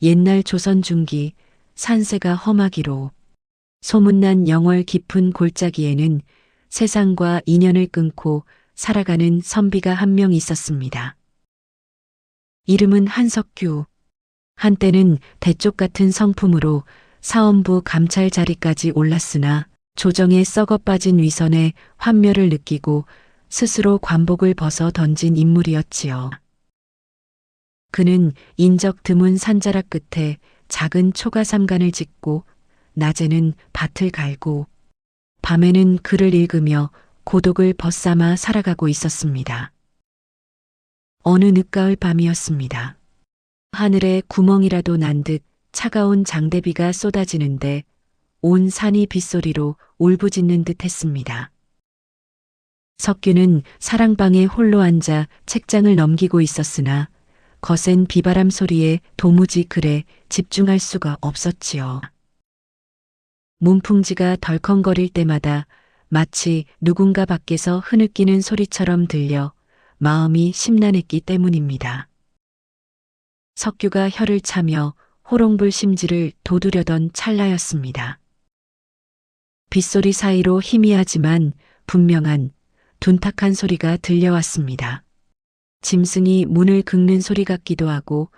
옛날 조선 중기 산세가 험하기로 소문난 영월 깊은 골짜기에는 세상과 인연을 끊고 살아가는 선비가 한 명 있었습니다. 이름은 한석규. 한때는 대쪽 같은 성품으로 사헌부 감찰 자리까지 올랐으나 조정에 썩어 빠진 위선에 환멸을 느끼고 스스로 관복을 벗어 던진 인물이었지요. 그는 인적 드문 산자락 끝에 작은 초가삼간을 짓고 낮에는 밭을 갈고 밤에는 글을 읽으며 고독을 벗삼아 살아가고 있었습니다. 어느 늦가을 밤이었습니다. 하늘에 구멍이라도 난 듯 차가운 장대비가 쏟아지는데 온 산이 빗소리로 울부짖는 듯 했습니다. 석규는 사랑방에 홀로 앉아 책장을 넘기고 있었으나 거센 비바람 소리에 도무지 글에 집중할 수가 없었지요. 문풍지가 덜컹거릴 때마다 마치 누군가 밖에서 흐느끼는 소리처럼 들려 마음이 심란했기 때문입니다. 석규가 혀를 차며 호롱불 심지를 돋우려던 찰나였습니다. 빗소리 사이로 희미하지만 분명한 둔탁한 소리가 들려왔습니다. 짐승이 문을 긁는 소리 같기도 하고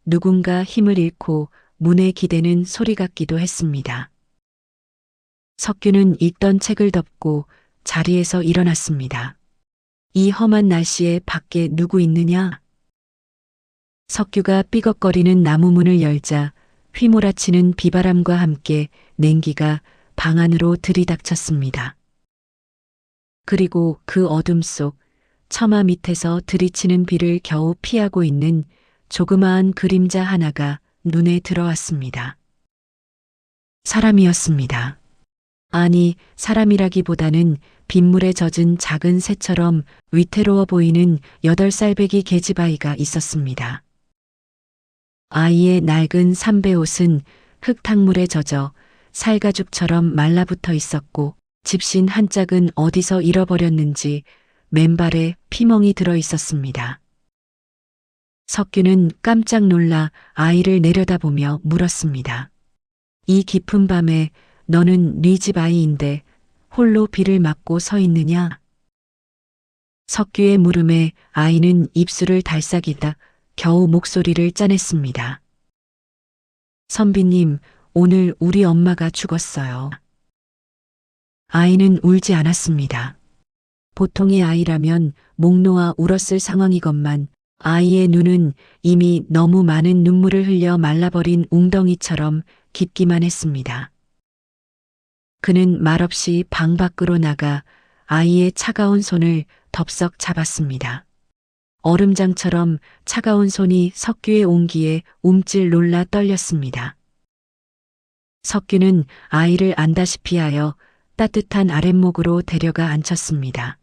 누군가 힘을 잃고 문에 기대는 소리 같기도 했습니다. 석규는 읽던 책을 덮고 자리에서 일어났습니다. 이 험한 날씨에 밖에 누구 있느냐? 석규가 삐걱거리는 나무 문을 열자 휘몰아치는 비바람과 함께 냉기가 방 안으로 들이닥쳤습니다. 그리고 그 어둠 속 처마 밑에서 들이치는 비를 겨우 피하고 있는 조그마한 그림자 하나가 눈에 들어왔습니다. 사람이었습니다. 아니, 사람이라기보다는 빗물에 젖은 작은 새처럼 위태로워 보이는 8살배기 계집아이가 있었습니다. 아이의 낡은 삼배옷은 흙탕물에 젖어 살가죽처럼 말라붙어 있었고 집신 한 짝은 어디서 잃어버렸는지 맨발에 피멍이 들어 있었습니다. 석규는 깜짝 놀라 아이를 내려다보며 물었습니다. 이 깊은 밤에 너는 네 집 아이인데 홀로 비를 맞고 서 있느냐? 석규의 물음에 아이는 입술을 달싹이다 겨우 목소리를 짜냈습니다. 선비님, 오늘 우리 엄마가 죽었어요. 아이는 울지 않았습니다. 보통의 아이라면 목 놓아 울었을 상황이건만 아이의 눈은 이미 너무 많은 눈물을 흘려 말라버린 웅덩이처럼 깊기만 했습니다. 그는 말없이 방 밖으로 나가 아이의 차가운 손을 덥석 잡았습니다. 얼음장처럼 차가운 손이 석규의 온기에 움찔 놀라 떨렸습니다. 석규는 아이를 안다시피 하여 따뜻한 아랫목으로 데려가 앉혔습니다.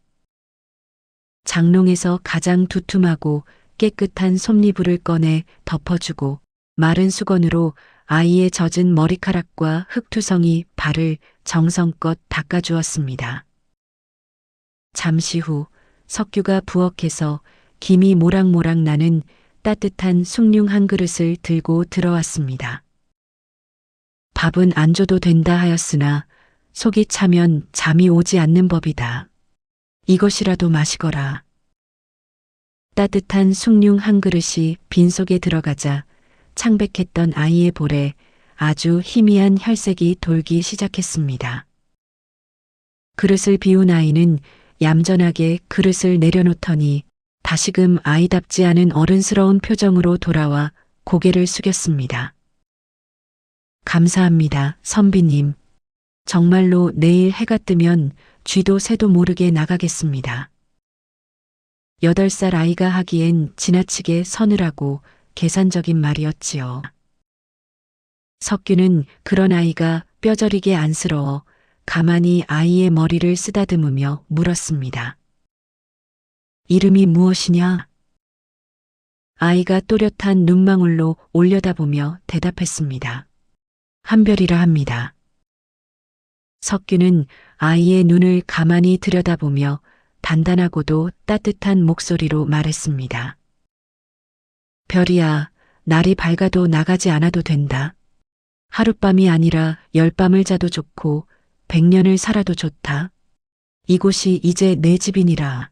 장롱에서 가장 두툼하고 깨끗한 솜니부를 꺼내 덮어주고 마른 수건으로 아이의 젖은 머리카락과 흙투성이 발을 정성껏 닦아주었습니다. 잠시 후 석규가 부엌에서 김이 모락모락 나는 따뜻한 숭늉 한 그릇을 들고 들어왔습니다. 밥은 안 줘도 된다 하였으나 속이 차면 잠이 오지 않는 법이다. 이것이라도 마시거라. 따뜻한 숭늉 한 그릇이 빈속에 들어가자 창백했던 아이의 볼에 아주 희미한 혈색이 돌기 시작했습니다. 그릇을 비운 아이는 얌전하게 그릇을 내려놓더니 다시금 아이답지 않은 어른스러운 표정으로 돌아와 고개를 숙였습니다. 감사합니다, 선비님. 정말로 내일 해가 뜨면 쥐도 새도 모르게 나가겠습니다. 8살 아이가 하기엔 지나치게 서늘하고 계산적인 말이었지요. 석규는 그런 아이가 뼈저리게 안쓰러워 가만히 아이의 머리를 쓰다듬으며 물었습니다. 이름이 무엇이냐? 아이가 또렷한 눈망울로 올려다보며 대답했습니다. 한별이라 합니다. 석규는 아이의 눈을 가만히 들여다보며 단단하고도 따뜻한 목소리로 말했습니다. 별이야, 날이 밝아도 나가지 않아도 된다. 하룻밤이 아니라 10밤을 자도 좋고 100년을 살아도 좋다. 이곳이 이제 내 집이니라.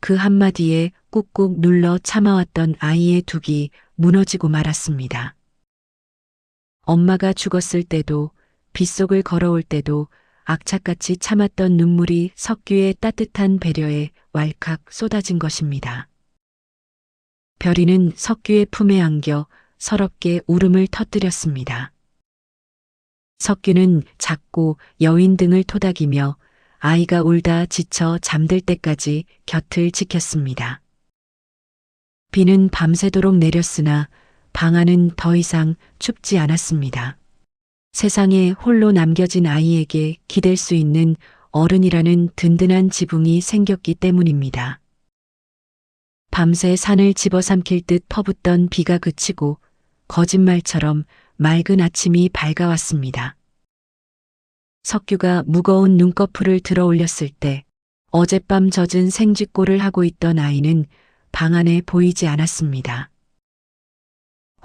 그 한마디에 꾹꾹 눌러 참아왔던 아이의 둑이 무너지고 말았습니다. 엄마가 죽었을 때도 빗속을 걸어올 때도 악착같이 참았던 눈물이 석규의 따뜻한 배려에 왈칵 쏟아진 것입니다. 별이는 석규의 품에 안겨 서럽게 울음을 터뜨렸습니다. 석규는 작고 여윈 등을 토닥이며 아이가 울다 지쳐 잠들 때까지 곁을 지켰습니다. 비는 밤새도록 내렸으나 방 안은 더 이상 춥지 않았습니다. 세상에 홀로 남겨진 아이에게 기댈 수 있는 어른이라는 든든한 지붕이 생겼기 때문입니다. 밤새 산을 집어삼킬 듯 퍼붓던 비가 그치고 거짓말처럼 맑은 아침이 밝아왔습니다. 석규가 무거운 눈꺼풀을 들어 올렸을 때 어젯밤 젖은 생쥐꼴을 하고 있던 아이는 방 안에 보이지 않았습니다.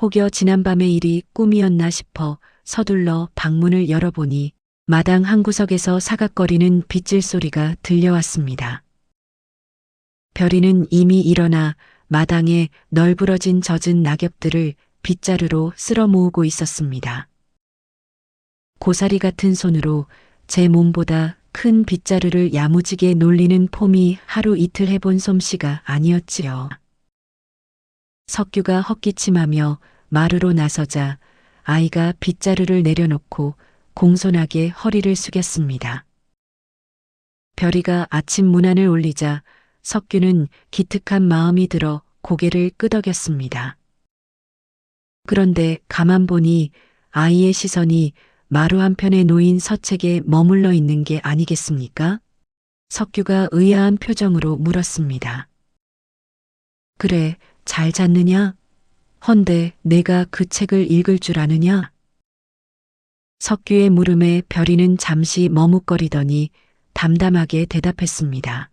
혹여 지난밤의 일이 꿈이었나 싶어 서둘러 방문을 열어보니 마당 한 구석에서 사각거리는 빗질 소리가 들려왔습니다. 별이는 이미 일어나 마당에 널브러진 젖은 낙엽들을 빗자루로 쓸어 모으고 있었습니다. 고사리 같은 손으로 제 몸보다 큰 빗자루를 야무지게 놀리는 폼이 하루 이틀 해본 솜씨가 아니었지요. 석규가 헛기침하며 마루로 나서자 아이가 빗자루를 내려놓고 공손하게 허리를 숙였습니다. 별이가 아침 문안을 올리자 석규는 기특한 마음이 들어 고개를 끄덕였습니다. 그런데 가만 보니 아이의 시선이 마루 한편에 놓인 서책에 머물러 있는 게 아니겠습니까? 석규가 의아한 표정으로 물었습니다. 그래, 잘 잤느냐? 헌데 내가 그 책을 읽을 줄 아느냐? 석규의 물음에 별이는 잠시 머뭇거리더니 담담하게 대답했습니다.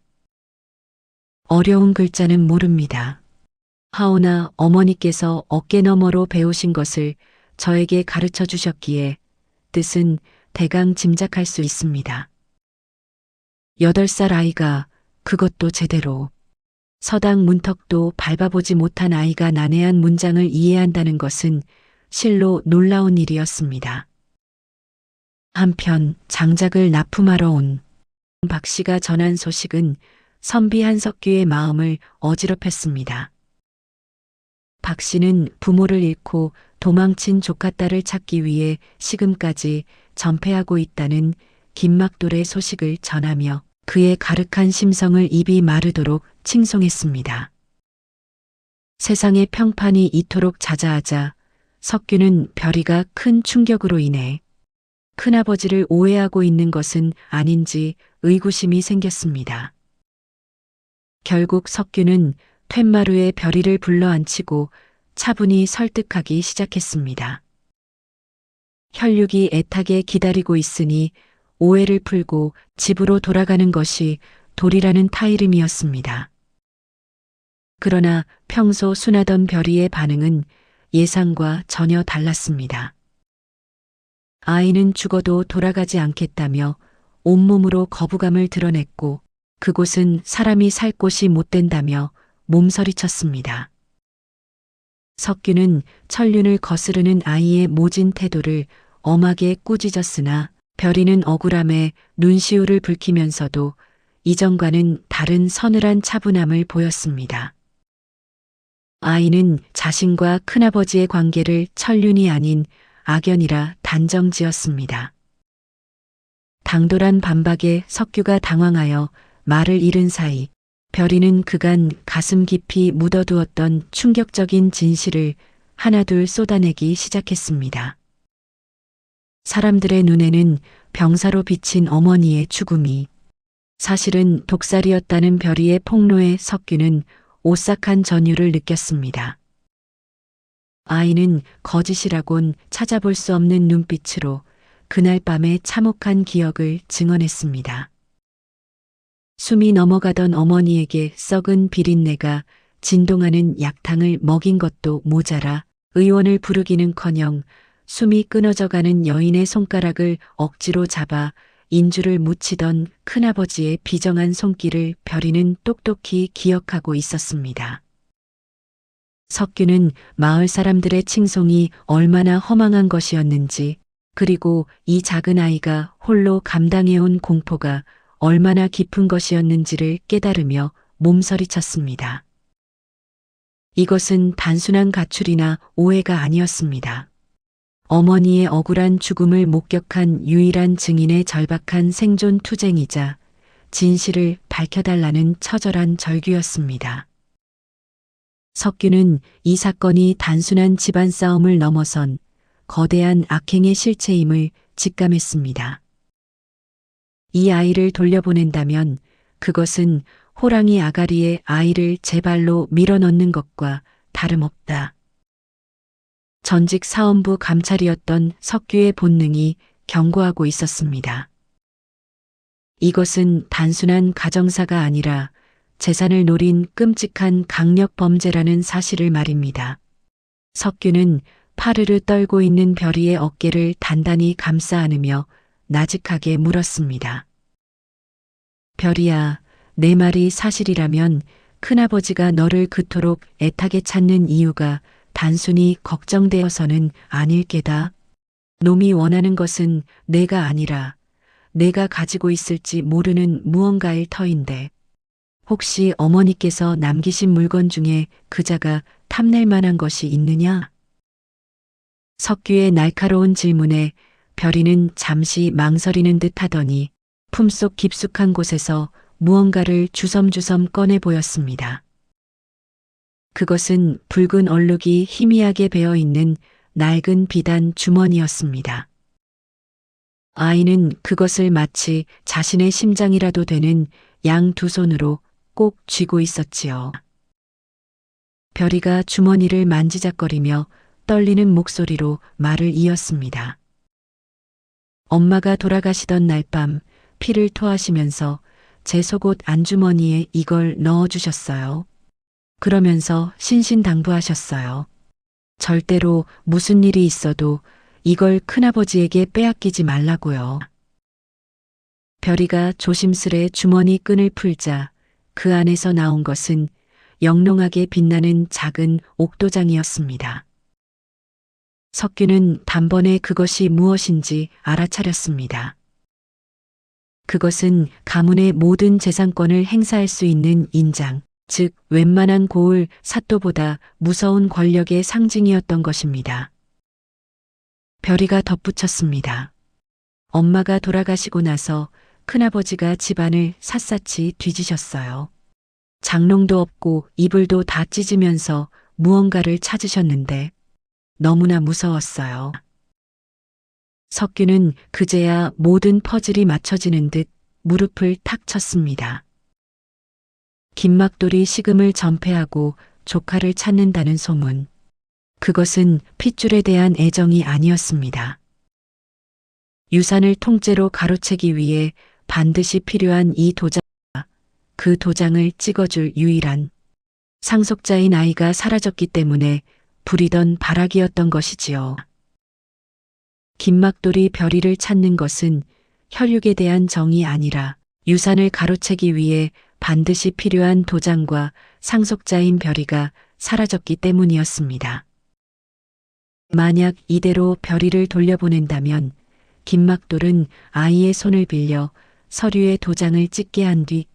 어려운 글자는 모릅니다. 하오나 어머니께서 어깨너머로 배우신 것을 저에게 가르쳐 주셨기에 뜻은 대강 짐작할 수 있습니다. 8살 아이가 그것도 제대로 서당 문턱도 밟아보지 못한 아이가 난해한 문장을 이해한다는 것은 실로 놀라운 일이었습니다. 한편 장작을 납품하러 온 박 씨가 전한 소식은 선비한 석규의 마음을 어지럽혔습니다. 박 씨는 부모를 잃고 도망친 조카딸을 찾기 위해 시금까지 전폐하고 있다는 긴막돌의 소식을 전하며 그의 가륵한 심성을 입이 마르도록 칭송했습니다. 세상의 평판이 이토록 자자하자 석규는 별이가 큰 충격으로 인해 큰아버지를 오해하고 있는 것은 아닌지 의구심이 생겼습니다. 결국 석규는 툇마루에 별이를 불러앉히고 차분히 설득하기 시작했습니다. 혈육이 애타게 기다리고 있으니 오해를 풀고 집으로 돌아가는 것이 도리라는 타이름이었습니다. 그러나 평소 순하던 별이의 반응은 예상과 전혀 달랐습니다. 아이는 죽어도 돌아가지 않겠다며 온몸으로 거부감을 드러냈고 그곳은 사람이 살 곳이 못 된다며 몸서리쳤습니다. 석규는 천륜을 거스르는 아이의 모진 태도를 엄하게 꾸짖었으나 별이는 억울함에 눈시울을 붉히면서도 이전과는 다른 서늘한 차분함을 보였습니다. 아이는 자신과 큰아버지의 관계를 천륜이 아닌 악연이라 단정지었습니다. 당돌한 반박에 석규가 당황하여 말을 잃은 사이 별이는 그간 가슴 깊이 묻어두었던 충격적인 진실을 하나둘 쏟아내기 시작했습니다. 사람들의 눈에는 병사로 비친 어머니의 죽음이 사실은 독살이었다는 별이의 폭로에 석규는 오싹한 전율을 느꼈습니다. 아이는 거짓이라곤 찾아볼 수 없는 눈빛으로 그날 밤의 참혹한 기억을 증언했습니다. 숨이 넘어가던 어머니에게 썩은 비린내가 진동하는 약탕을 먹인 것도 모자라 의원을 부르기는커녕 숨이 끊어져가는 여인의 손가락을 억지로 잡아 인주를 묻히던 큰아버지의 비정한 손길을 별이는 똑똑히 기억하고 있었습니다. 석규는 마을 사람들의 칭송이 얼마나 허망한 것이었는지, 그리고 이 작은 아이가 홀로 감당해온 공포가 얼마나 깊은 것이었는지를 깨달으며 몸서리쳤습니다. 이것은 단순한 가출이나 오해가 아니었습니다. 어머니의 억울한 죽음을 목격한 유일한 증인의 절박한 생존 투쟁이자 진실을 밝혀달라는 처절한 절규였습니다. 석규는 이 사건이 단순한 집안 싸움을 넘어선 거대한 악행의 실체임을 직감했습니다. 이 아이를 돌려보낸다면 그것은 호랑이 아가리에 아이를 제 발로 밀어넣는 것과 다름없다. 전직 사원부 감찰이었던 석규의 본능이 경고하고 있었습니다. 이것은 단순한 가정사가 아니라 재산을 노린 끔찍한 강력 범죄라는 사실을 말입니다. 석규는 파르르 떨고 있는 별이의 어깨를 단단히 감싸 안으며 나직하게 물었습니다. 별이야, 내 말이 사실이라면 큰아버지가 너를 그토록 애타게 찾는 이유가 단순히 걱정되어서는 아닐 게다. 놈이 원하는 것은 내가 아니라 내가 가지고 있을지 모르는 무언가일 터인데, 혹시 어머니께서 남기신 물건 중에 그자가 탐낼 만한 것이 있느냐? 석규의 날카로운 질문에 별이는 잠시 망설이는 듯 하더니 품속 깊숙한 곳에서 무언가를 주섬주섬 꺼내 보였습니다. 그것은 붉은 얼룩이 희미하게 배어 있는 낡은 비단 주머니였습니다. 아이는 그것을 마치 자신의 심장이라도 되는 양 두 손으로 꼭 쥐고 있었지요. 별이가 주머니를 만지작거리며 떨리는 목소리로 말을 이었습니다. 엄마가 돌아가시던 날 밤 피를 토하시면서 제 속옷 안주머니에 이걸 넣어주셨어요. 그러면서 신신당부하셨어요. 절대로 무슨 일이 있어도 이걸 큰아버지에게 빼앗기지 말라고요. 별이가 조심스레 주머니 끈을 풀자 그 안에서 나온 것은 영롱하게 빛나는 작은 옥도장이었습니다. 석규는 단번에 그것이 무엇인지 알아차렸습니다. 그것은 가문의 모든 재산권을 행사할 수 있는 인장, 즉 웬만한 고을 사또보다 무서운 권력의 상징이었던 것입니다. 별이가 덧붙였습니다. 엄마가 돌아가시고 나서 큰아버지가 집안을 샅샅이 뒤지셨어요. 장롱도 없고 이불도 다 찢으면서 무언가를 찾으셨는데 너무나 무서웠어요. 석규는 그제야 모든 퍼즐이 맞춰지는 듯 무릎을 탁 쳤습니다. 김막돌이 시금을 전폐하고 조카를 찾는다는 소문. 그것은 핏줄에 대한 애정이 아니었습니다. 유산을 통째로 가로채기 위해 반드시 필요한 이 도장과 그 도장을 찍어줄 유일한 상속자인 아이가 사라졌기 때문에 부리던 바락이었던 것이지요. 김막돌이 별이를 찾는 것은 혈육에 대한 정이 아니라 유산을 가로채기 위해 반드시 필요한 도장과 상속자인 별이가 사라졌기 때문이었습니다. 만약 이대로 별이를 돌려보낸다면 김막돌은 아이의 손을 빌려 서류에 도장을 찍게 한 뒤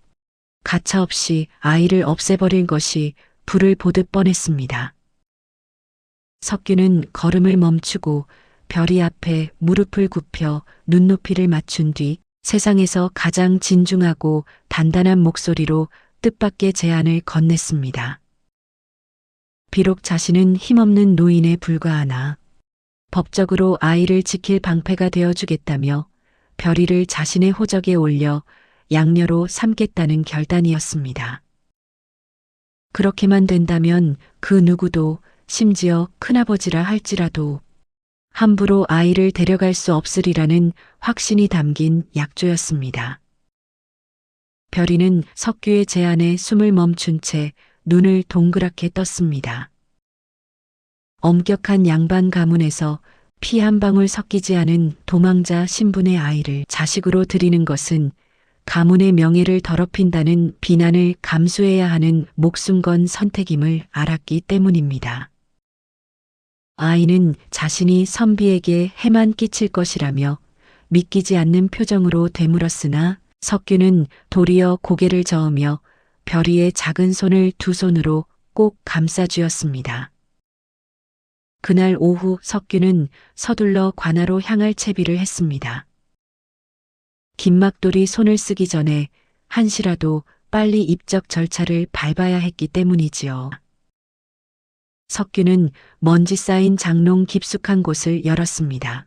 가차없이 아이를 없애버릴 것이 불을 보듯 뻔했습니다. 석규는 걸음을 멈추고 별이 앞에 무릎을 굽혀 눈높이를 맞춘 뒤 세상에서 가장 진중하고 단단한 목소리로 뜻밖의 제안을 건넸습니다. 비록 자신은 힘없는 노인에 불과하나 법적으로 아이를 지킬 방패가 되어주겠다며 별이를 자신의 호적에 올려 양녀로 삼겠다는 결단이었습니다. 그렇게만 된다면 그 누구도 심지어 큰아버지라 할지라도 함부로 아이를 데려갈 수 없으리라는 확신이 담긴 약조였습니다. 별이는 석규의 제안에 숨을 멈춘 채 눈을 동그랗게 떴습니다. 엄격한 양반 가문에서 피 한 방울 섞이지 않은 도망자 신분의 아이를 자식으로 들이는 것은 가문의 명예를 더럽힌다는 비난을 감수해야 하는 목숨 건 선택임을 알았기 때문입니다. 아이는 자신이 선비에게 해만 끼칠 것이라며 믿기지 않는 표정으로 되물었으나 석규는 도리어 고개를 저으며 별이의 작은 손을 두 손으로 꼭 감싸쥐었습니다. 그날 오후 석규는 서둘러 관아로 향할 채비를 했습니다. 김막돌이 손을 쓰기 전에 한시라도 빨리 입적 절차를 밟아야 했기 때문이지요. 석규는 먼지 쌓인 장롱 깊숙한 곳을 열었습니다.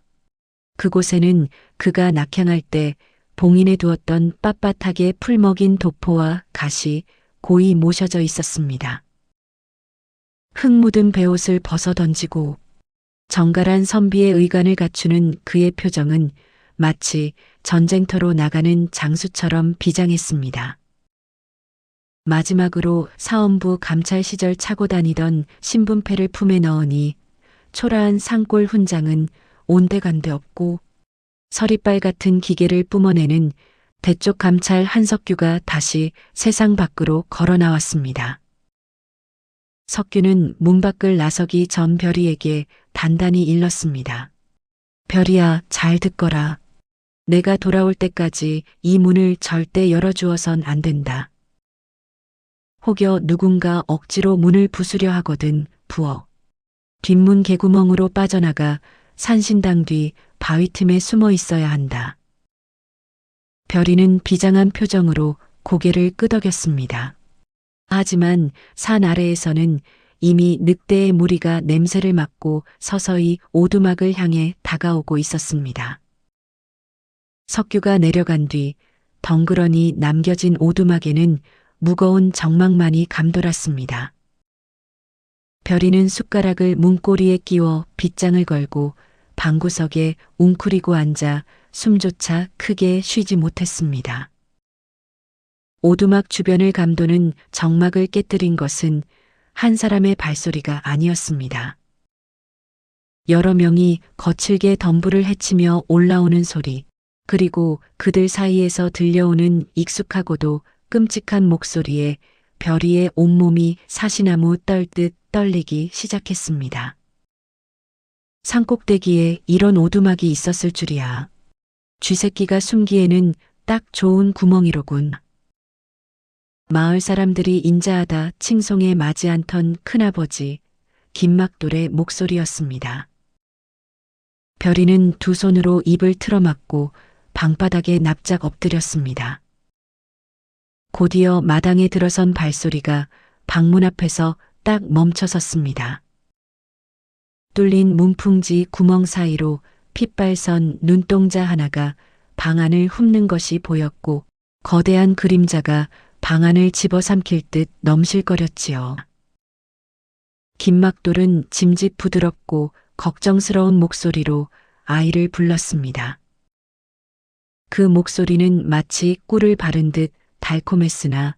그곳에는 그가 낙향할 때 봉인해 두었던 빳빳하게 풀먹인 도포와 갓이 고이 모셔져 있었습니다. 흙 묻은 베옷을 벗어 던지고 정갈한 선비의 의관을 갖추는 그의 표정은 마치 전쟁터로 나가는 장수처럼 비장했습니다. 마지막으로 사헌부 감찰 시절 차고 다니던 신분패를 품에 넣으니 초라한 산골 훈장은 온데간데 없고 서리빨 같은 기계를 뿜어내는 대쪽 감찰 한석규가 다시 세상 밖으로 걸어 나왔습니다. 석규는 문 밖을 나서기 전 별이에게 단단히 일렀습니다. 별이야, 잘 듣거라. 내가 돌아올 때까지 이 문을 절대 열어주어선 안 된다. 혹여 누군가 억지로 문을 부수려 하거든 부어. 뒷문 개구멍으로 빠져나가 산신당 뒤 바위 틈에 숨어 있어야 한다. 별이는 비장한 표정으로 고개를 끄덕였습니다. 하지만 산 아래에서는 이미 늑대의 무리가 냄새를 맡고 서서히 오두막을 향해 다가오고 있었습니다. 석규가 내려간 뒤 덩그러니 남겨진 오두막에는 무거운 정막만이 감돌았습니다. 별이는 숟가락을 문고리에 끼워 빗장을 걸고 방구석에 웅크리고 앉아 숨조차 크게 쉬지 못했습니다. 오두막 주변을 감도는 정막을 깨뜨린 것은 한 사람의 발소리가 아니었습니다. 여러 명이 거칠게 덤불을 헤치며 올라오는 소리, 그리고 그들 사이에서 들려오는 익숙하고도 끔찍한 목소리에 별이의 온몸이 사시나무 떨듯 떨리기 시작했습니다. 산꼭대기에 이런 오두막이 있었을 줄이야. 쥐새끼가 숨기에는 딱 좋은 구멍이로군. 마을 사람들이 인자하다 칭송에 맞이 않던 큰아버지 김막돌의 목소리였습니다. 별이는 두 손으로 입을 틀어막고 방바닥에 납작 엎드렸습니다. 곧이어 마당에 들어선 발소리가 방문 앞에서 딱 멈춰섰습니다. 뚫린 문풍지 구멍 사이로 핏발선 눈동자 하나가 방 안을 훑는 것이 보였고 거대한 그림자가 방 안을 집어삼킬 듯 넘실거렸지요. 김막돌은 짐짓 부드럽고 걱정스러운 목소리로 아이를 불렀습니다. 그 목소리는 마치 꿀을 바른 듯 달콤했으나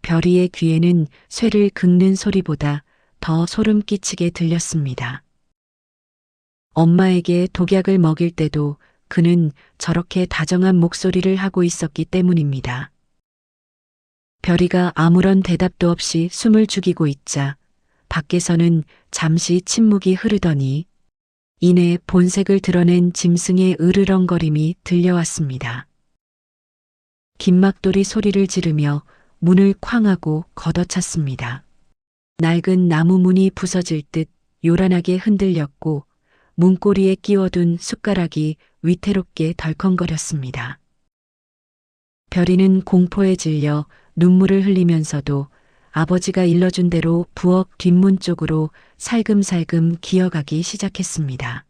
별이의 귀에는 쇠를 긁는 소리보다 더 소름 끼치게 들렸습니다. 엄마에게 독약을 먹일 때도 그는 저렇게 다정한 목소리를 하고 있었기 때문입니다. 별이가 아무런 대답도 없이 숨을 죽이고 있자 밖에서는 잠시 침묵이 흐르더니 이내 본색을 드러낸 짐승의 으르렁거림이 들려왔습니다. 김막돌이 소리를 지르며 문을 쾅 하고 걷어찼습니다. 낡은 나무 문이 부서질 듯 요란하게 흔들렸고 문고리에 끼워둔 숟가락이 위태롭게 덜컹거렸습니다. 별이는 공포에 질려 눈물을 흘리면서도 아버지가 일러준 대로 부엌 뒷문 쪽으로 살금살금 기어가기 시작했습니다.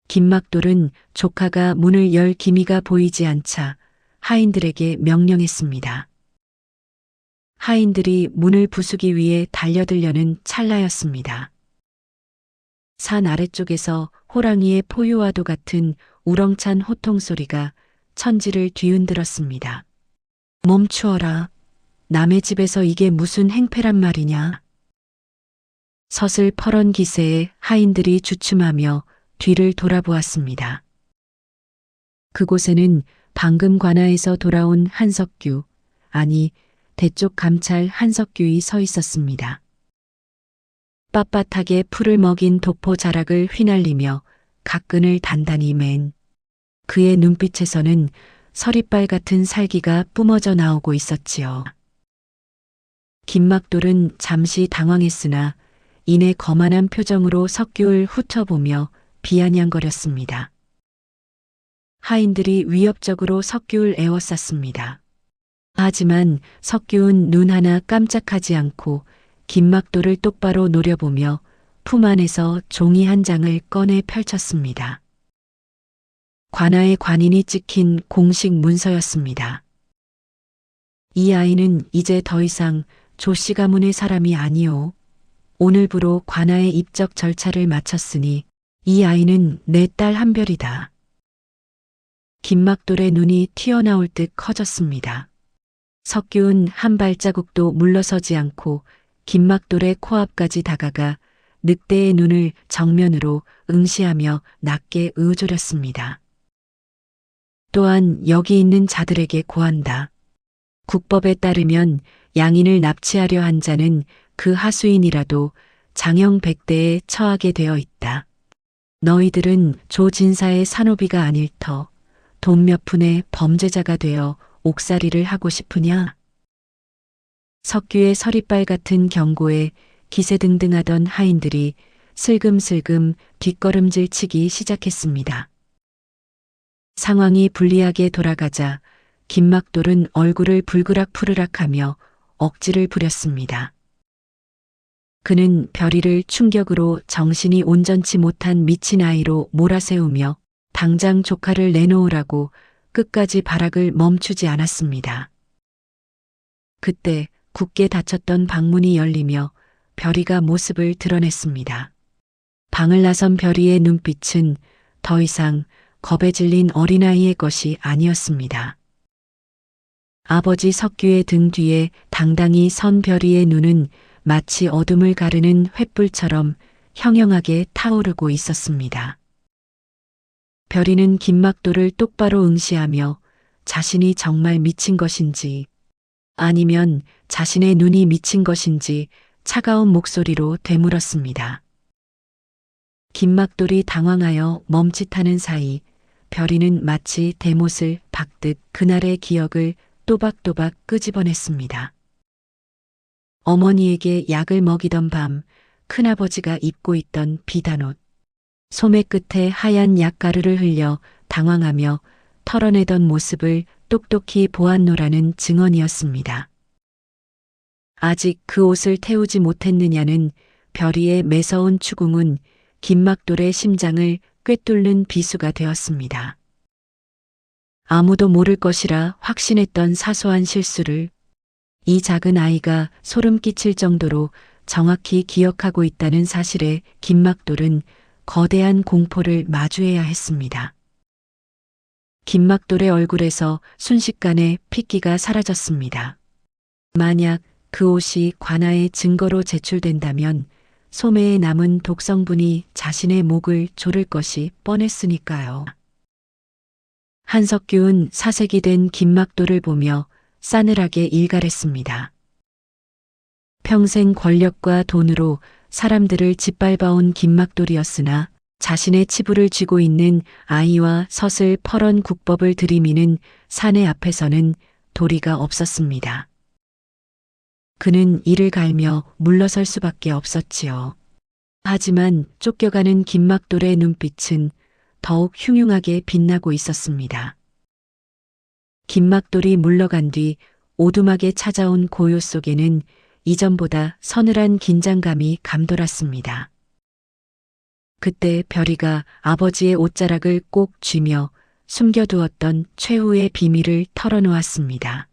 김막돌은 조카가 문을 열 기미가 보이지 않자 하인들에게 명령했습니다. 하인들이 문을 부수기 위해 달려들려는 찰나였습니다. 산 아래쪽에서 호랑이의 포효와도 같은 우렁찬 호통 소리가 천지를 뒤흔들었습니다. 멈추어라. 남의 집에서 이게 무슨 행패란 말이냐. 서슬퍼런 기세에 하인들이 주춤하며 뒤를 돌아보았습니다. 그곳에는 방금 관아에서 돌아온 한석규, 아니 대쪽 감찰 한석규이 서 있었습니다. 빳빳하게 풀을 먹인 도포 자락을 휘날리며 각근을 단단히 맨 그의 눈빛에서는 서리빨 같은 살기가 뿜어져 나오고 있었지요. 김막돌은 잠시 당황했으나 이내 거만한 표정으로 석규를 훑어보며 비아냥거렸습니다. 하인들이 위협적으로 석규를 에워쌌습니다. 하지만 석규는 눈 하나 깜짝하지 않고 김막돌을 똑바로 노려보며 품 안에서 종이 한 장을 꺼내 펼쳤습니다. 관아의 관인이 찍힌 공식 문서였습니다. 이 아이는 이제 더 이상 조씨 가문의 사람이 아니오. 오늘부로 관아의 입적 절차를 마쳤으니 이 아이는 내 딸 한별이다. 김막돌의 눈이 튀어나올 듯 커졌습니다. 석규는 한 발자국도 물러서지 않고 김막돌의 코앞까지 다가가 늑대의 눈을 정면으로 응시하며 낮게 의조렸습니다. 또한 여기 있는 자들에게 고한다. 국법에 따르면 양인을 납치하려 한 자는 그 하수인이라도 장형 100대에 처하게 되어 있다. 너희들은 조진사의 산호비가 아닐 터 돈 몇 푼에 범죄자가 되어 옥살이를 하고 싶으냐? 석규의 서리빨 같은 경고에 기세등등하던 하인들이 슬금슬금 뒷걸음질 치기 시작했습니다. 상황이 불리하게 돌아가자 김막돌은 얼굴을 불그락 푸르락하며 억지를 부렸습니다. 그는 별이를 충격으로 정신이 온전치 못한 미친 아이로 몰아세우며 당장 조카를 내놓으라고 끝까지 발악을 멈추지 않았습니다. 그때 굳게 닫혔던 방문이 열리며 별이가 모습을 드러냈습니다. 방을 나선 별이의 눈빛은 더 이상 겁에 질린 어린아이의 것이 아니었습니다. 아버지 석규의 등 뒤에 당당히 선 별이의 눈은 마치 어둠을 가르는 횃불처럼 형형하게 타오르고 있었습니다. 별이는 김막돌을 똑바로 응시하며 자신이 정말 미친 것인지 아니면 자신의 눈이 미친 것인지 차가운 목소리로 되물었습니다. 김막돌이 당황하여 멈칫하는 사이 별이는 마치 대못을 박듯 그날의 기억을 또박또박 끄집어냈습니다. 어머니에게 약을 먹이던 밤 큰아버지가 입고 있던 비단옷, 소매 끝에 하얀 약가루를 흘려 당황하며 털어내던 모습을 똑똑히 보았노라는 증언이었습니다. 아직 그 옷을 태우지 못했느냐는 별이의 매서운 추궁은 김막돌의 심장을 꿰뚫는 비수가 되었습니다. 아무도 모를 것이라 확신했던 사소한 실수를 이 작은 아이가 소름 끼칠 정도로 정확히 기억하고 있다는 사실에 김막돌은 거대한 공포를 마주해야 했습니다. 김막돌의 얼굴에서 순식간에 핏기가 사라졌습니다. 만약 그 옷이 관아의 증거로 제출된다면 소매에 남은 독성분이 자신의 목을 조를 것이 뻔했으니까요. 한석규는 사색이 된 김막돌을 보며 싸늘하게 일갈했습니다. 평생 권력과 돈으로 사람들을 짓밟아온 김막돌이었으나 자신의 치부를 쥐고 있는 아이와 서슬퍼런 국법을 들이미는 사내 앞에서는 도리가 없었습니다. 그는 이를 갈며 물러설 수밖에 없었지요. 하지만 쫓겨가는 김막돌의 눈빛은 더욱 흉흉하게 빛나고 있었습니다. 김막돌이 물러간 뒤 오두막에 찾아온 고요 속에는 이전보다 서늘한 긴장감이 감돌았습니다. 그때 별이가 아버지의 옷자락을 꼭 쥐며 숨겨두었던 최후의 비밀을 털어놓았습니다.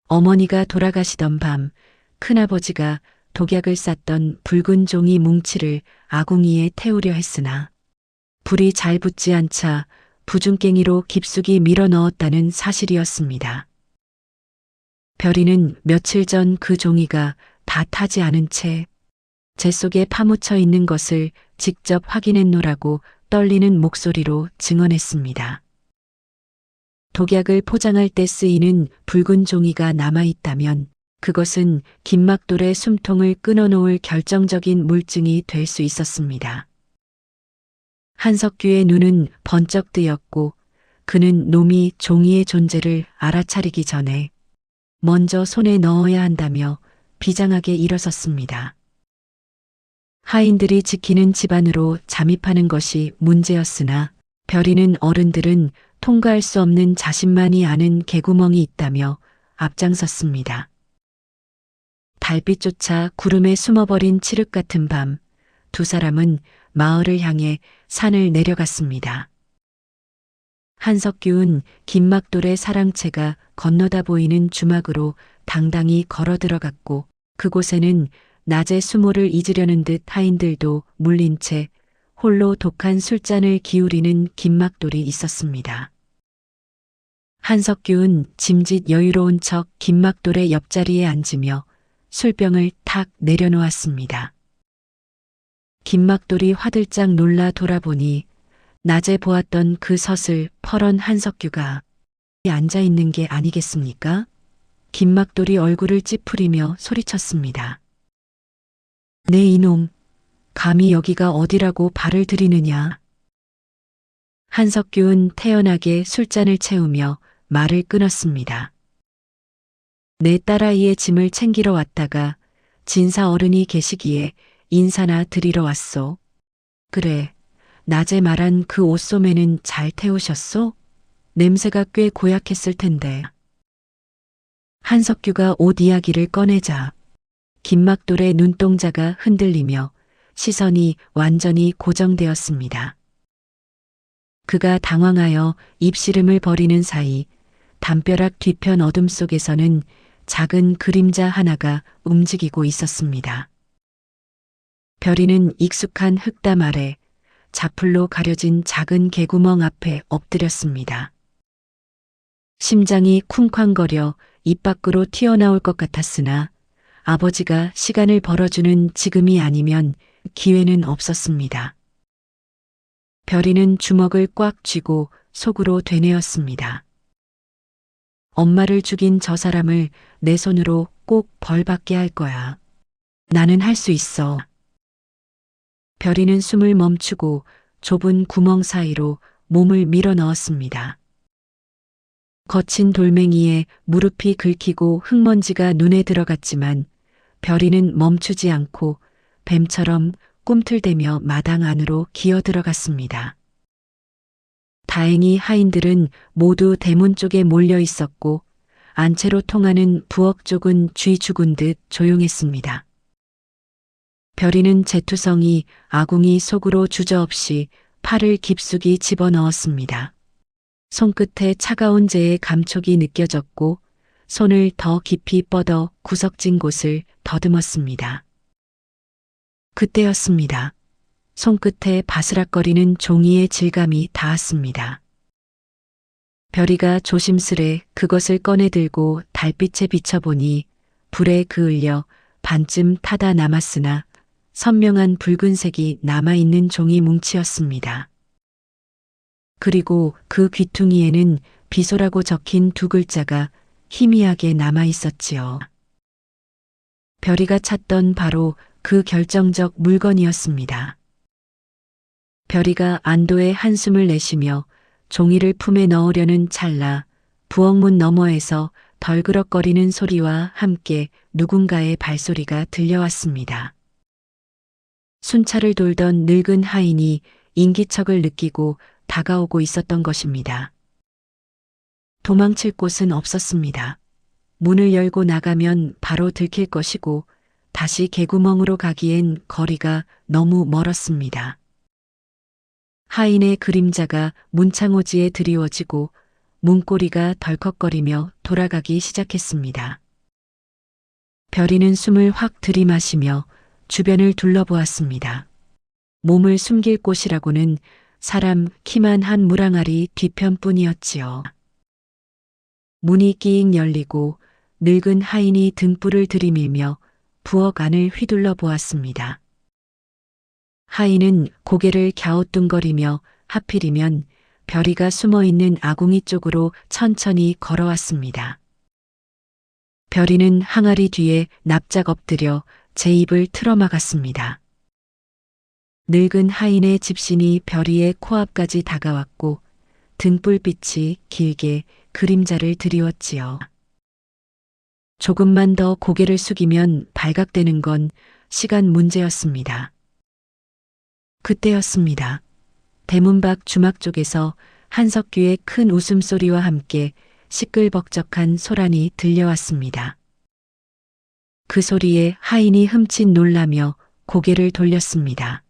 어머니가 돌아가시던 밤 큰아버지가 독약을 쌌던 붉은 종이 뭉치를 아궁이에 태우려 했으나 불이 잘 붙지 않자 부중깽이로 깊숙이 밀어 넣었다는 사실이었습니다. 별이는 며칠 전 그 종이가 다 타지 않은 채 재 속에 파묻혀 있는 것을 직접 확인했노라고 떨리는 목소리로 증언했습니다. 독약을 포장할 때 쓰이는 붉은 종이가 남아있다면 그것은 김막돌의 숨통을 끊어놓을 결정적인 물증이 될 수 있었습니다. 한석규의 눈은 번쩍 뜨였고 그는 놈이 종이의 존재를 알아차리기 전에 먼저 손에 넣어야 한다며 비장하게 일어섰습니다. 하인들이 지키는 집안으로 잠입하는 것이 문제였으나 별이는 어른들은 통과할 수 없는 자신만이 아는 개구멍이 있다며 앞장섰습니다. 달빛조차 구름에 숨어버린 칠흑 같은 밤, 두 사람은 마을을 향해 산을 내려갔습니다. 한석규는 김막돌의 사랑채가 건너다 보이는 주막으로 당당히 걸어 들어갔고 그곳에는 낮의 수모를 잊으려는 듯 하인들도 물린 채 홀로 독한 술잔을 기울이는 김막돌이 있었습니다. 한석규는 짐짓 여유로운 척 김막돌의 옆자리에 앉으며 술병을 탁 내려놓았습니다. 김막돌이 화들짝 놀라 돌아보니 낮에 보았던 그 섯을 펄은 한석규가 앉아있는 게 아니겠습니까? 김막돌이 얼굴을 찌푸리며 소리쳤습니다. 네 이놈, 감히 여기가 어디라고 발을 들이느냐. 한석규는 태연하게 술잔을 채우며 말을 끊었습니다. 내 딸아이의 짐을 챙기러 왔다가 진사 어른이 계시기에 인사나 드리러 왔소. 그래, 낮에 말한 그 옷소매는 잘 태우셨소? 냄새가 꽤 고약했을 텐데. 한석규가 옷 이야기를 꺼내자 김막돌의 눈동자가 흔들리며 시선이 완전히 고정되었습니다. 그가 당황하여 입씨름을 벌이는 사이 담벼락 뒤편 어둠 속에서는 작은 그림자 하나가 움직이고 있었습니다. 별이는 익숙한 흙담 아래 자풀로 가려진 작은 개구멍 앞에 엎드렸습니다. 심장이 쿵쾅거려 입 밖으로 튀어나올 것 같았으나 아버지가 시간을 벌어주는 지금이 아니면 기회는 없었습니다. 별이는 주먹을 꽉 쥐고 속으로 되뇌었습니다. 엄마를 죽인 저 사람을 내 손으로 꼭 벌받게 할 거야. 나는 할 수 있어. 별이는 숨을 멈추고 좁은 구멍 사이로 몸을 밀어 넣었습니다. 거친 돌멩이에 무릎이 긁히고 흙먼지가 눈에 들어갔지만 별이는 멈추지 않고 뱀처럼 꿈틀대며 마당 안으로 기어 들어갔습니다. 다행히 하인들은 모두 대문 쪽에 몰려 있었고 안채로 통하는 부엌 쪽은 쥐 죽은 듯 조용했습니다. 별이는 제투성이 아궁이 속으로 주저없이 팔을 깊숙이 집어넣었습니다. 손끝에 차가운 재의 감촉이 느껴졌고 손을 더 깊이 뻗어 구석진 곳을 더듬었습니다. 그때였습니다. 손끝에 바스락거리는 종이의 질감이 닿았습니다. 별이가 조심스레 그것을 꺼내 들고 달빛에 비춰보니 불에 그을려 반쯤 타다 남았으나 선명한 붉은색이 남아있는 종이 뭉치였습니다. 그리고 그 귀퉁이에는 비소라고 적힌 두 글자가 희미하게 남아있었지요. 별이가 찾던 바로 그 결정적 물건이었습니다. 별이가 안도의 한숨을 내쉬며 종이를 품에 넣으려는 찰나 부엌문 너머에서 덜그럭거리는 소리와 함께 누군가의 발소리가 들려왔습니다. 순찰을 돌던 늙은 하인이 인기척을 느끼고 다가오고 있었던 것입니다. 도망칠 곳은 없었습니다. 문을 열고 나가면 바로 들킬 것이고 다시 개구멍으로 가기엔 거리가 너무 멀었습니다. 하인의 그림자가 문창호지에 드리워지고 문고리가 덜컥거리며 돌아가기 시작했습니다. 별이는 숨을 확 들이마시며 주변을 둘러보았습니다. 몸을 숨길 곳이라고는 사람 키만 한 무랑아리 뒤편뿐이었지요. 문이 끼익 열리고 늙은 하인이 등불을 들이밀며 부엌 안을 휘둘러 보았습니다. 하인은 고개를 갸우뚱거리며 하필이면 별이가 숨어있는 아궁이 쪽으로 천천히 걸어왔습니다. 별이는 항아리 뒤에 납작 엎드려 제 입을 틀어막았습니다. 늙은 하인의 집신이 별이의 코앞까지 다가왔고 등불빛이 길게 그림자를 드리웠지요. 조금만 더 고개를 숙이면 발각되는 건 시간 문제였습니다. 그때였습니다. 대문 밖 주막 쪽에서 한석규의 큰 웃음소리와 함께 시끌벅적한 소란이 들려왔습니다. 그 소리에 하인이 흠칫 놀라며 고개를 돌렸습니다.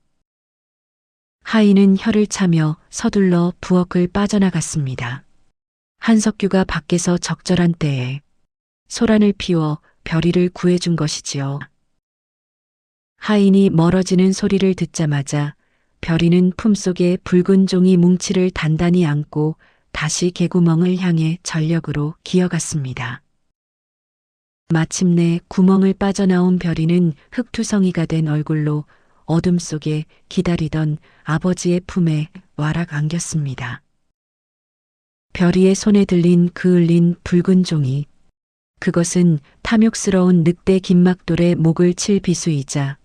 하인은 혀를 차며 서둘러 부엌을 빠져나갔습니다. 한석규가 밖에서 적절한 때에 소란을 피워 별이를 구해준 것이지요. 하인이 멀어지는 소리를 듣자마자 별이는 품속에 붉은 종이 뭉치를 단단히 안고 다시 개구멍을 향해 전력으로 기어갔습니다. 마침내 구멍을 빠져나온 별이는 흙투성이가 된 얼굴로 어둠 속에 기다리던 아버지의 품에 와락 안겼습니다. 별이의 손에 들린 그을린 붉은 종이, 그것은 탐욕스러운 늑대 김막돌의 목을 칠 비수이자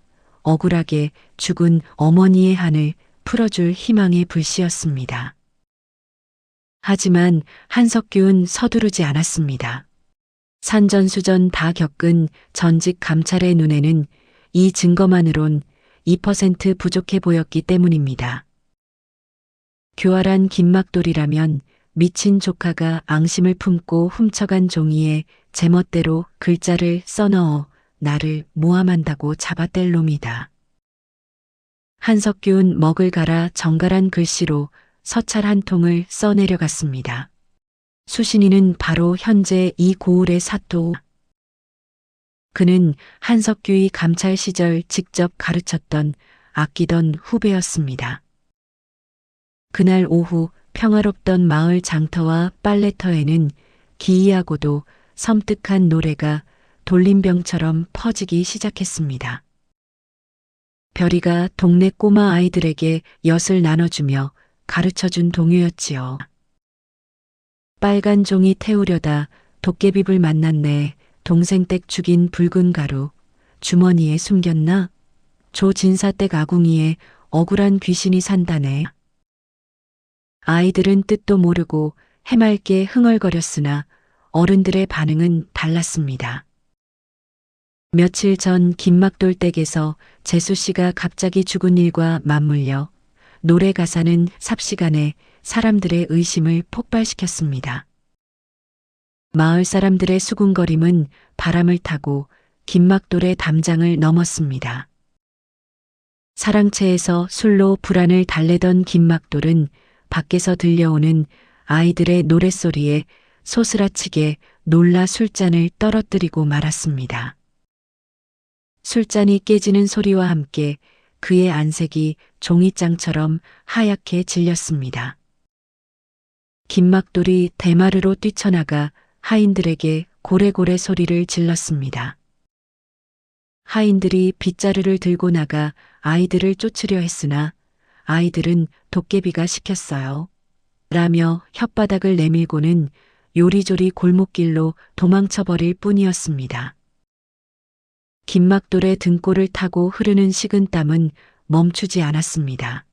억울하게 죽은 어머니의 한을 풀어줄 희망의 불씨였습니다. 하지만 한석규는 서두르지 않았습니다. 산전수전 다 겪은 전직 감찰의 눈에는 이 증거만으론 2% 부족해 보였기 때문입니다. 교활한 김막돌이라면 미친 조카가 앙심을 품고 훔쳐간 종이에 제멋대로 글자를 써넣어 나를 모함한다고 잡아뗄 놈이다. 한석규는 먹을 갈아 정갈한 글씨로 서찰 한 통을 써내려갔습니다. 수신이는 바로 현재 이 고을의 사또. 그는 한석규의 감찰 시절 직접 가르쳤던 아끼던 후배였습니다. 그날 오후 평화롭던 마을 장터와 빨래터에는 기이하고도 섬뜩한 노래가 돌림병처럼 퍼지기 시작했습니다. 별이가 동네 꼬마 아이들에게 엿을 나눠주며 가르쳐준 동요였지요. 빨간 종이 태우려다 도깨비불 만났네. 동생 댁 죽인 붉은 가루 주머니에 숨겼나? 조진사 댁 아궁이에 억울한 귀신이 산다네. 아이들은 뜻도 모르고 해맑게 흥얼거렸으나 어른들의 반응은 달랐습니다. 며칠 전 김막돌 댁에서 재수 씨가 갑자기 죽은 일과 맞물려 노래 가사는 삽시간에 사람들의 의심을 폭발시켰습니다. 마을 사람들의 수군거림은 바람을 타고 김막돌의 담장을 넘었습니다. 사랑채에서 술로 불안을 달래던 김막돌은 밖에서 들려오는 아이들의 노랫소리에 소스라치게 놀라 술잔을 떨어뜨리고 말았습니다. 술잔이 깨지는 소리와 함께 그의 안색이 종이장처럼 하얗게 질렸습니다. 김막돌이 대마루로 뛰쳐나가 하인들에게 고래고래 소리를 질렀습니다. 하인들이 빗자루를 들고 나가 아이들을 쫓으려 했으나 아이들은 도깨비가 시켰어요. 라며 혓바닥을 내밀고는 요리조리 골목길로 도망쳐버릴 뿐이었습니다. 김막돌의 등골을 타고 흐르는 식은땀은 멈추지 않았습니다.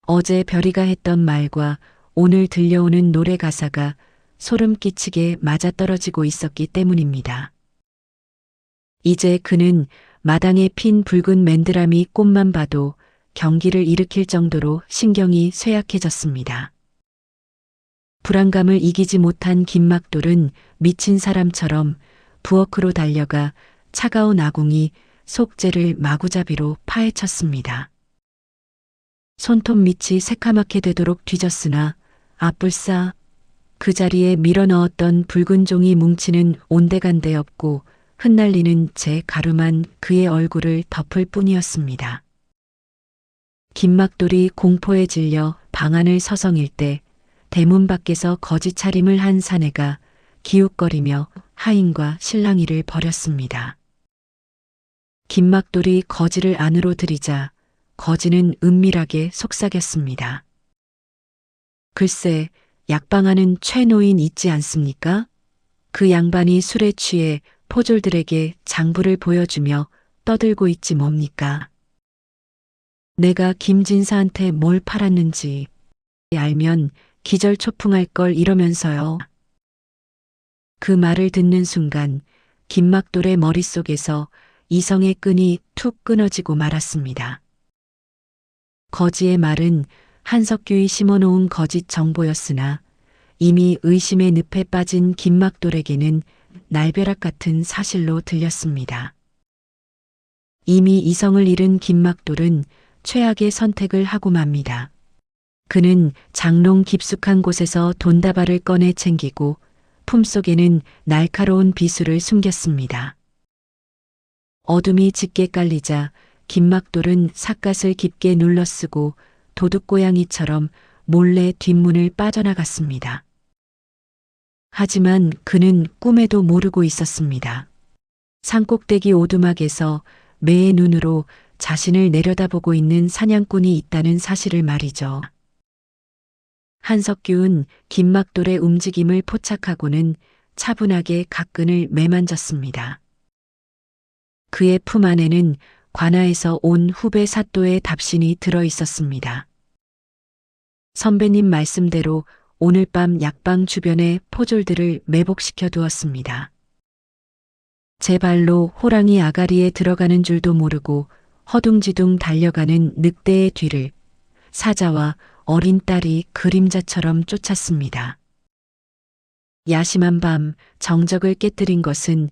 어제 별이가 했던 말과 오늘 들려오는 노래 가사가 소름 끼치게 맞아떨어지고 있었기 때문입니다. 이제 그는 마당에 핀 붉은 맨드라미 꽃만 봐도 경기를 일으킬 정도로 신경이 쇠약해졌습니다. 불안감을 이기지 못한 김막돌은 미친 사람처럼 부엌으로 달려가 차가운 아궁이 속재를 마구잡이로 파헤쳤습니다. 손톱 밑이 새카맣게 되도록 뒤졌으나 아뿔싸 그 자리에 밀어넣었던 붉은 종이 뭉치는 온데간데 없고 흩날리는 제 가루만 그의 얼굴을 덮을 뿐이었습니다. 김막돌이 공포에 질려 방 안을 서성일 때 대문 밖에서 거짓 차림을 한 사내가 기웃거리며 하인과 실랑이를 벌였습니다. 김막돌이 거지를 안으로 들이자 거지는 은밀하게 속삭였습니다. 글쎄, 약방하는 최노인 있지 않습니까? 그 양반이 술에 취해 포졸들에게 장부를 보여주며 떠들고 있지 뭡니까? 내가 김진사한테 뭘 팔았는지 알면 기절초풍할 걸 이러면서요. 그 말을 듣는 순간 김막돌의 머릿속에서 이성의 끈이 툭 끊어지고 말았습니다. 거지의 말은 한석규이 심어놓은 거짓 정보였으나 이미 의심의 늪에 빠진 김막돌에게는 날벼락 같은 사실로 들렸습니다. 이미 이성을 잃은 김막돌은 최악의 선택을 하고 맙니다. 그는 장롱 깊숙한 곳에서 돈다발을 꺼내 챙기고 품속에는 날카로운 비수를 숨겼습니다. 어둠이 짙게 깔리자 김막돌은 삿갓을 깊게 눌러쓰고 도둑고양이처럼 몰래 뒷문을 빠져나갔습니다. 하지만 그는 꿈에도 모르고 있었습니다. 산꼭대기 오두막에서 매의 눈으로 자신을 내려다보고 있는 사냥꾼이 있다는 사실을 말이죠. 한석규는 김막돌의 움직임을 포착하고는 차분하게 각근을 매만졌습니다. 그의 품 안에는 관아에서 온 후배 사또의 답신이 들어 있었습니다. 선배님 말씀대로 오늘 밤 약방 주변에 포졸들을 매복시켜 두었습니다. 제 발로 호랑이 아가리에 들어가는 줄도 모르고 허둥지둥 달려가는 늑대의 뒤를 사자와 어린 딸이 그림자처럼 쫓았습니다. 야심한 밤 정적을 깨뜨린 것은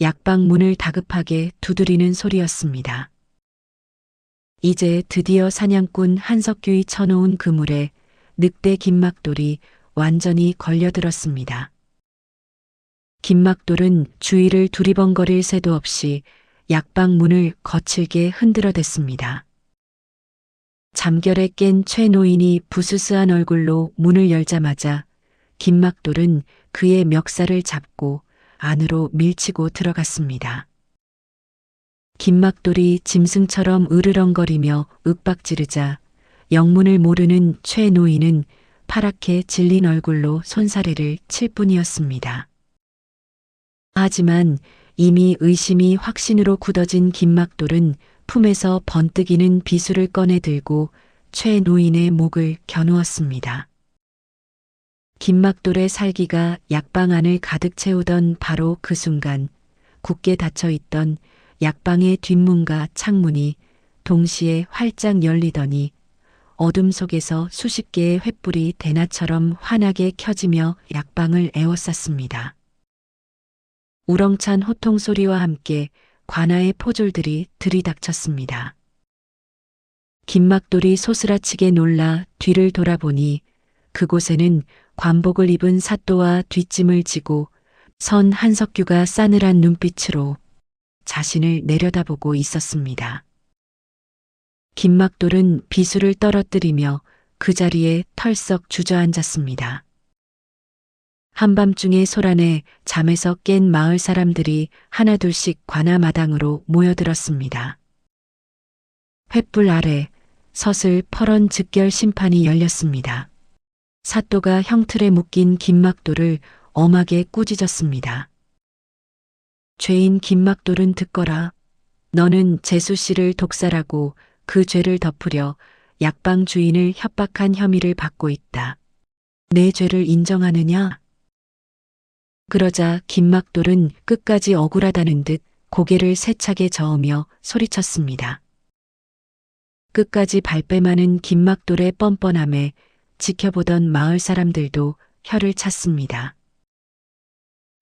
약방 문을 다급하게 두드리는 소리였습니다. 이제 드디어 사냥꾼 한석규이 쳐놓은 그물에 늑대 김막돌이 완전히 걸려들었습니다. 김막돌은 주위를 두리번거릴 새도 없이 약방 문을 거칠게 흔들어댔습니다. 잠결에 깬 최 노인이 부스스한 얼굴로 문을 열자마자 김막돌은 그의 멱살을 잡고 안으로 밀치고 들어갔습니다. 김막돌이 짐승처럼 으르렁거리며 윽박지르자 영문을 모르는 최 노인은 파랗게 질린 얼굴로 손사래를 칠 뿐이었습니다. 하지만 이미 의심이 확신으로 굳어진 김막돌은 품에서 번뜩이는 비수를 꺼내 들고 최 노인의 목을 겨누었습니다. 김막돌의 살기가 약방 안을 가득 채우던 바로 그 순간 굳게 닫혀있던 약방의 뒷문과 창문이 동시에 활짝 열리더니 어둠 속에서 수십 개의 횃불이 대낮처럼 환하게 켜지며 약방을 에워쌌습니다. 우렁찬 호통 소리와 함께 관아의 포졸들이 들이닥쳤습니다. 김막돌이 소스라치게 놀라 뒤를 돌아보니 그곳에는 관복을 입은 사또와 뒷짐을 지고 선 한석규가 싸늘한 눈빛으로 자신을 내려다보고 있었습니다. 김막돌은 비수를 떨어뜨리며 그 자리에 털썩 주저앉았습니다. 한밤중의 소란에 잠에서 깬 마을 사람들이 하나둘씩 관아 마당으로 모여들었습니다. 횃불 아래 서슬 퍼런 즉결 심판이 열렸습니다. 사또가 형틀에 묶인 김막돌을 엄하게 꾸짖었습니다. 죄인 김막돌은 듣거라. 너는 재수 씨를 독살하고 그 죄를 덮으려 약방 주인을 협박한 혐의를 받고 있다. 내 죄를 인정하느냐? 그러자 김막돌은 끝까지 억울하다는 듯 고개를 세차게 저으며 소리쳤습니다. 끝까지 발뺌하는 김막돌의 뻔뻔함에 지켜보던 마을 사람들도 혀를 찼습니다.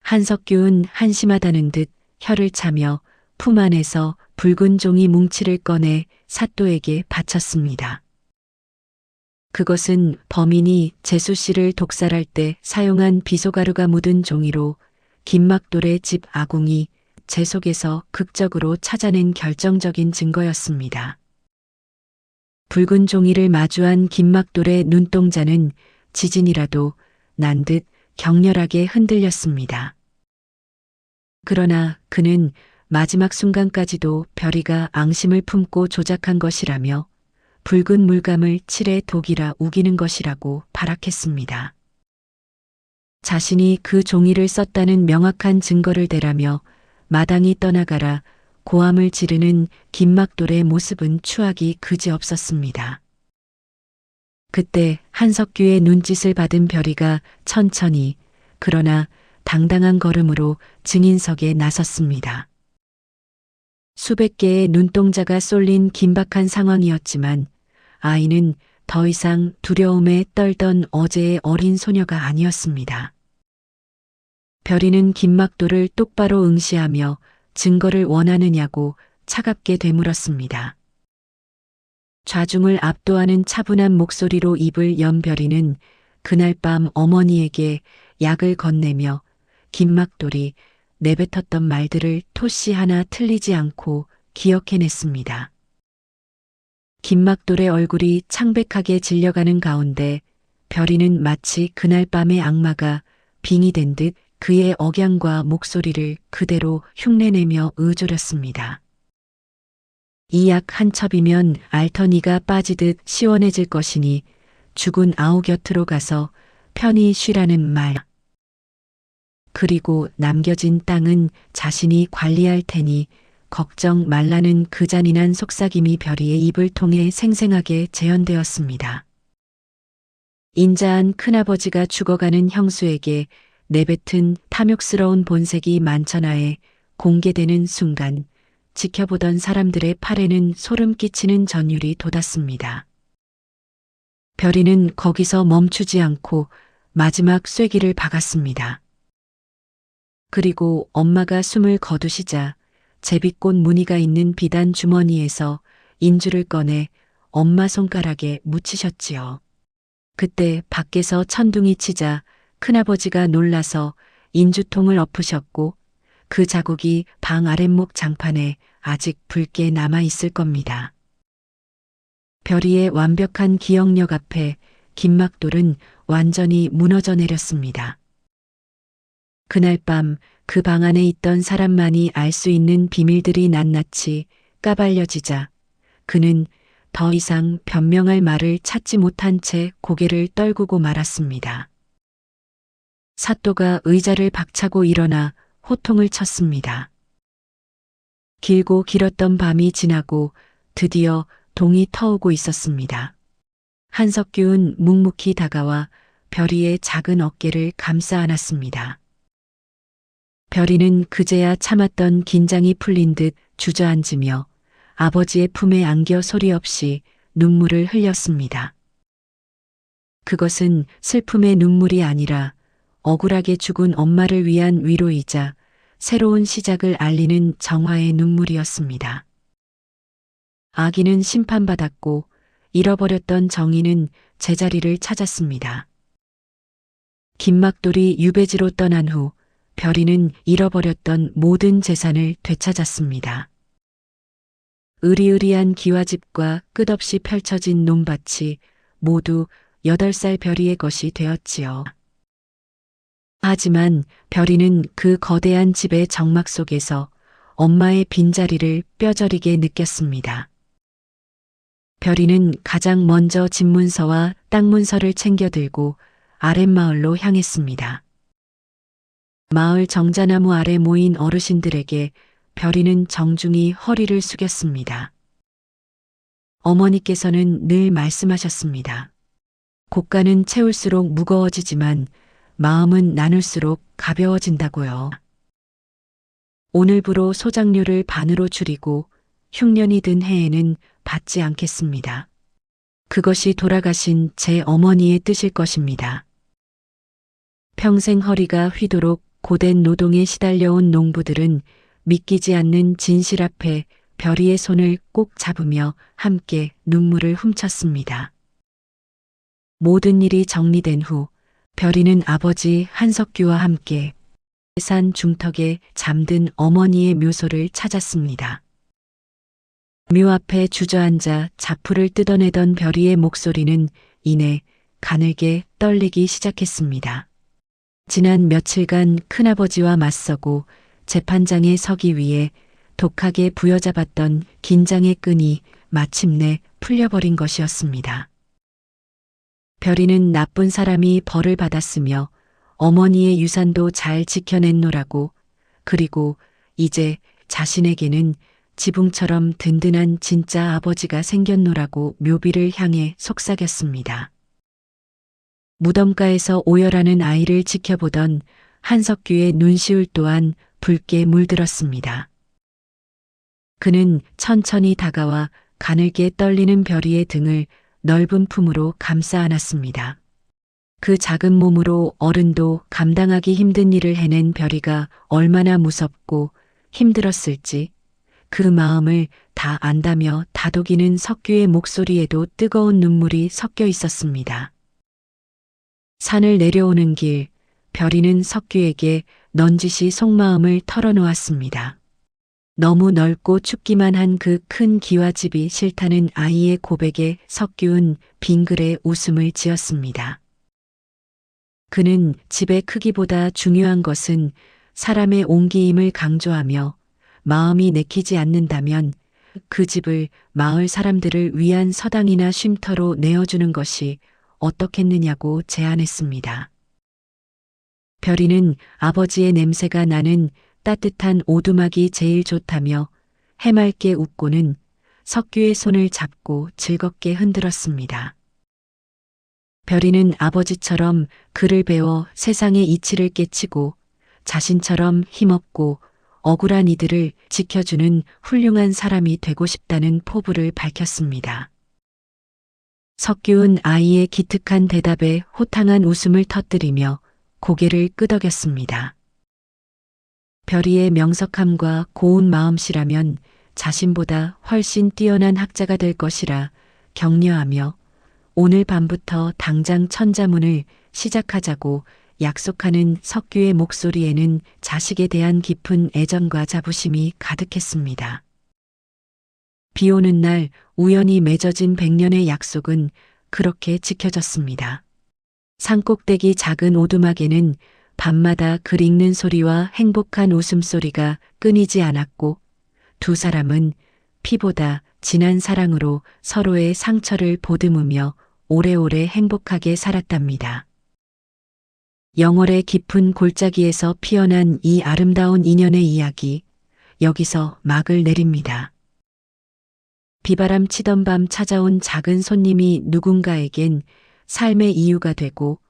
한석규는 한심하다는 듯 혀를 차며 품 안에서 붉은 종이 뭉치를 꺼내 사또에게 바쳤습니다. 그것은 범인이 재수 씨를 독살할 때 사용한 비소가루가 묻은 종이로 김막돌의 집 아궁이 제 속에서 극적으로 찾아낸 결정적인 증거였습니다. 붉은 종이를 마주한 김막돌의 눈동자는 지진이라도 난 듯 격렬하게 흔들렸습니다. 그러나 그는 마지막 순간까지도 별이가 앙심을 품고 조작한 것이라며 붉은 물감을 칠해 독이라 우기는 것이라고 발악했습니다. 자신이 그 종이를 썼다는 명확한 증거를 대라며 마당이 떠나가라 고함을 지르는 김막돌의 모습은 추악이 그지없었습니다. 그때 한석규의 눈짓을 받은 별이가 천천히 그러나 당당한 걸음으로 증인석에 나섰습니다. 수백 개의 눈동자가 쏠린 긴박한 상황이었지만 아이는 더 이상 두려움에 떨던 어제의 어린 소녀가 아니었습니다. 별이는 김막도를 똑바로 응시하며 증거를 원하느냐고 차갑게 되물었습니다. 좌중을 압도하는 차분한 목소리로 입을 연 별이는 그날 밤 어머니에게 약을 건네며 김막돌이 내뱉었던 말들을 토시 하나 틀리지 않고 기억해냈습니다. 김막돌의 얼굴이 창백하게 질려가는 가운데 별이는 마치 그날 밤의 악마가 빙의된 듯 그의 억양과 목소리를 그대로 흉내내며 의조렸습니다. 이 약 한 첩이면 알터니가 빠지듯 시원해질 것이니 죽은 아우 곁으로 가서 편히 쉬라는 말. 그리고 남겨진 땅은 자신이 관리할 테니 걱정 말라는 그 잔인한 속삭임이 별이의 입을 통해 생생하게 재현되었습니다. 인자한 큰아버지가 죽어가는 형수에게 내뱉은 탐욕스러운 본색이 만천하에 공개되는 순간 지켜보던 사람들의 팔에는 소름 끼치는 전율이 돋았습니다. 별이는 거기서 멈추지 않고 마지막 쐐기를 박았습니다. 그리고 엄마가 숨을 거두시자 제비꽃 무늬가 있는 비단 주머니에서 인주를 꺼내 엄마 손가락에 묻히셨지요. 그때 밖에서 천둥이 치자 큰아버지가 놀라서 인주통을 엎으셨고 그 자국이 방 아랫목 장판에 아직 붉게 남아 있을 겁니다. 별이의 완벽한 기억력 앞에 김막돌은 완전히 무너져 내렸습니다. 그날 밤 그 방 안에 있던 사람만이 알 수 있는 비밀들이 낱낱이 까발려지자 그는 더 이상 변명할 말을 찾지 못한 채 고개를 떨구고 말았습니다. 사또가 의자를 박차고 일어나 호통을 쳤습니다. 길고 길었던 밤이 지나고 드디어 동이 터오고 있었습니다. 한석규는 묵묵히 다가와 별이의 작은 어깨를 감싸 안았습니다. 별이는 그제야 참았던 긴장이 풀린 듯 주저앉으며 아버지의 품에 안겨 소리 없이 눈물을 흘렸습니다. 그것은 슬픔의 눈물이 아니라 억울하게 죽은 엄마를 위한 위로이자 새로운 시작을 알리는 정화의 눈물이었습니다. 아기는 심판받았고 잃어버렸던 정의는 제자리를 찾았습니다. 김막돌이 유배지로 떠난 후 별이는 잃어버렸던 모든 재산을 되찾았습니다. 으리으리한 기와집과 끝없이 펼쳐진 논밭이 모두 8살 별이의 것이 되었지요. 하지만 별이는 그 거대한 집의 정막 속에서 엄마의 빈자리를 뼈저리게 느꼈습니다. 별이는 가장 먼저 집문서와 땅 문서를 챙겨 들고 아랫마을로 향했습니다. 마을 정자나무 아래 모인 어르신들에게 별이는 정중히 허리를 숙였습니다. 어머니께서는 늘 말씀하셨습니다. 고가는 채울수록 무거워지지만 마음은 나눌수록 가벼워진다고요. 오늘부로 소작료를 반으로 줄이고 흉년이 든 해에는 받지 않겠습니다. 그것이 돌아가신 제 어머니의 뜻일 것입니다. 평생 허리가 휘도록 고된 노동에 시달려온 농부들은 믿기지 않는 진실 앞에 별이의 손을 꼭 잡으며 함께 눈물을 훔쳤습니다. 모든 일이 정리된 후 별이는 아버지 한석규와 함께 산 중턱에 잠든 어머니의 묘소를 찾았습니다. 묘 앞에 주저앉아 자풀을 뜯어내던 별이의 목소리는 이내 가늘게 떨리기 시작했습니다. 지난 며칠간 큰아버지와 맞서고 재판장에 서기 위해 독하게 부여잡았던 긴장의 끈이 마침내 풀려버린 것이었습니다. 별이는 나쁜 사람이 벌을 받았으며 어머니의 유산도 잘 지켜냈노라고, 그리고 이제 자신에게는 지붕처럼 든든한 진짜 아버지가 생겼노라고 묘비를 향해 속삭였습니다. 무덤가에서 오열하는 아이를 지켜보던 한석규의 눈시울 또한 붉게 물들었습니다. 그는 천천히 다가와 가늘게 떨리는 별이의 등을 넓은 품으로 감싸 안았습니다. 그 작은 몸으로 어른도 감당하기 힘든 일을 해낸 별이가 얼마나 무섭고 힘들었을지 그 마음을 다 안다며 다독이는 석규의 목소리에도 뜨거운 눈물이 섞여 있었습니다. 산을 내려오는 길, 별이는 석규에게 넌지시 속마음을 털어놓았습니다. 너무 넓고 춥기만 한 그 큰 기와집이 싫다는 아이의 고백에 석규는 빙그레 웃음을 지었습니다. 그는 집의 크기보다 중요한 것은 사람의 온기임을 강조하며 마음이 내키지 않는다면 그 집을 마을 사람들을 위한 서당이나 쉼터로 내어주는 것이 어떻겠느냐고 제안했습니다. 별이는 아버지의 냄새가 나는 따뜻한 오두막이 제일 좋다며 해맑게 웃고는 석규의 손을 잡고 즐겁게 흔들었습니다. 별이는 아버지처럼 글을 배워 세상의 이치를 깨치고 자신처럼 힘없고 억울한 이들을 지켜주는 훌륭한 사람이 되고 싶다는 포부를 밝혔습니다. 석규는 아이의 기특한 대답에 호탕한 웃음을 터뜨리며 고개를 끄덕였습니다. 별이의 명석함과 고운 마음씨라면 자신보다 훨씬 뛰어난 학자가 될 것이라 격려하며 오늘 밤부터 당장 천자문을 시작하자고 약속하는 석규의 목소리에는 자식에 대한 깊은 애정과 자부심이 가득했습니다. 비 오는 날 우연히 맺어진 100년의 약속은 그렇게 지켜졌습니다. 산꼭대기 작은 오두막에는 밤마다 글 읽는 소리와 행복한 웃음소리가 끊이지 않았고 두 사람은 피보다 진한 사랑으로 서로의 상처를 보듬으며 오래오래 행복하게 살았답니다. 영월의 깊은 골짜기에서 피어난 이 아름다운 인연의 이야기, 여기서 막을 내립니다. 비바람 치던 밤 찾아온 작은 손님이 누군가에겐 삶의 이유가 되고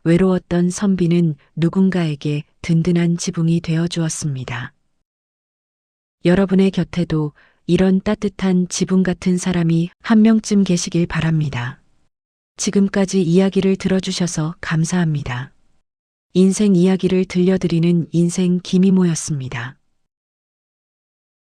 외로웠던 선비는 누군가에게 든든한 지붕이 되어 주었습니다. 여러분의 곁에도 이런 따뜻한 지붕 같은 사람이 한 명쯤 계시길 바랍니다. 지금까지 이야기를 들어주셔서 감사합니다. 인생 이야기를 들려드리는 인생 김이모였습니다.